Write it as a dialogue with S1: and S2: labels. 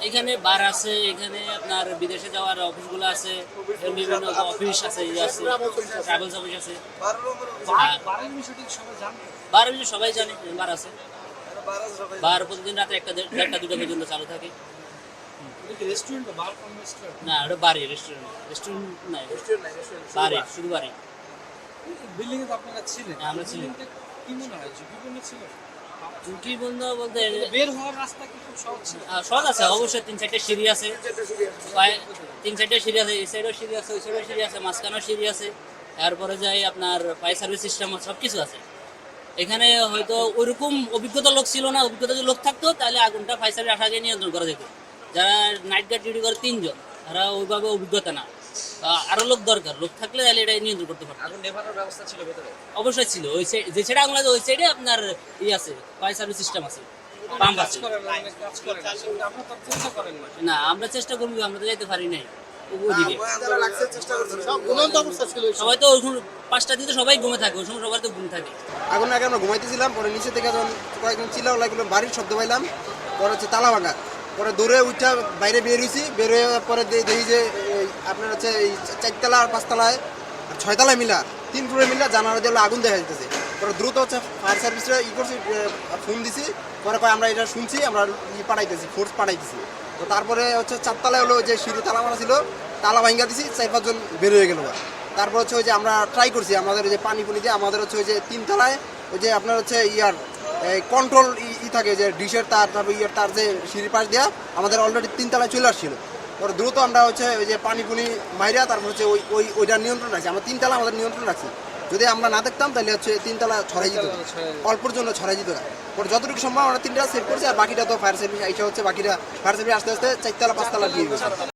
S1: এখানে বার আছে, এখানে আপনার বিদেশে যাওয়ার অফিসগুলো আছে, বিভিন্ন অফিস আছে, ট্রাভেলস অফিস আছে। বার বিষয়ে সবাই জানে বার আছে। বার প্রতিদিন রাতে একটা দেড়টা দুটো পর্যন্ত চালু থাকে। না, ওটা বাড়ি, রেস্টুরেন্ট নাই, বাড়ি, শুধু বাড়ি। হ্যাঁ, আমরা ছিলাম। ঝুঁকি বন্ধ বলতে সহজ আছে, অবশ্যই 3-4টে সিঁড়ি আছে, 3-4টে সিঁড়ি আছে, এই সাইডেও সিঁড়ি আছে, ওই সাইডেও সিঁড়ি আছে, মাঝখানেও সিঁড়ি আছে। তারপরে যাই আপনার ফায়ার সার্ভিস সিস্টেম সব কিছু আছে এখানে। হয়তো ওইরকম অভিজ্ঞতা লোক ছিল না, অভিজ্ঞতা যদি লোক থাকতো তাহলে আগুনটা ফায়ার সার্ভিস আসার আগে নিয়ন্ত্রণ করা যেত। যারা নাইট গার্ড ডিউটি করে 3 জন, তারা ওইভাবে অভিজ্ঞতা না, আরো লোক দরকার, লোক থাকলে তাহলে এটা নিয়ন্ত্রণ করতে পারতো।
S2: আগুন নেভানোর ব্যবস্থা ছিল ভেতরে?
S1: অবশ্যই ছিল, ওই যে সাইডে আগুন লাগে ওই সাইডে আপনার আছে, ফায়ার সার্ভিস সিস্টেম আছে, পাম্প আছে। না, আমরা চেষ্টা করবো, আমরা তো যাইতে পারি নাই ওইদিকে। সবাই তো ওই 5টা দিকে সবাই ঘুমে থাকে, ওই সময় সবাই তো ঘুম থাকে।
S3: আগুন আগে আমরা ঘুমাইতেছিলাম, পরে নিচে থেকে যখন কয়েকজন চিল্লাও লাগলো, বাড়ির শব্দ পাইলাম, পরে হচ্ছে তালা ভাঙা, পরে দৌড়ে উঠা বাইরে বের হয়েছি, বের হয়ে পরে দেখি যে আপনার হচ্ছে এই 4তলা আর 5তলায় আর 6তলায় মিলা 3 ফ্লোরে মিলা জানালা দিয়ে আগুন দেখা যেতেছে। পরে দ্রুত হচ্ছে ফায়ার সার্ভিসরা করছি, ফোন দিছি, পরে আমরা এটা শুনছি, আমরা পাঠাইতেছি, ফোর্স পাঠাইতেছি। তো তারপরে হচ্ছে 4তলায় হলো যে সিঁড়ি তালা মারা ছিল, তালা ভাঙ্গা দিছি, 4-5 জন বের হয়ে গেল। তারপর হচ্ছে ওই যে আমরা ট্রাই করছি, আমাদের ওই যে পানি দিয়ে আমাদের হচ্ছে ওই যে 3তলায় ওই যে আপনার হচ্ছে কন্ট্রোল থাকে যে ডিশের তার, তারপর তার যে সিঁড়ি পাশ দেওয়া, আমাদের অলরেডি 3তলায় চলে আসছিল। পরে দ্রুত আমরা হচ্ছে ওই যে পানি মাইরা তারপর হচ্ছে ওইটা নিয়ন্ত্রণ রাখছি। আমরা 3তলা আমাদের নিয়ন্ত্রণ রাখছি। যদি আমরা না দেখতাম তাহলে হচ্ছে 3তলা ছড়াই যেত, অল্পর জন্য ছড়াই যেত না। পরে যতটুকু সম্ভব আমরা 3টা সেভ করছি, আর বাকিটা তো ফায়ার সার্ভিস আইসা হচ্ছে, বাকিটা ফায়ার সার্ভিস আস্তে আস্তে 4তলা 5তলা দিয়ে গেছে।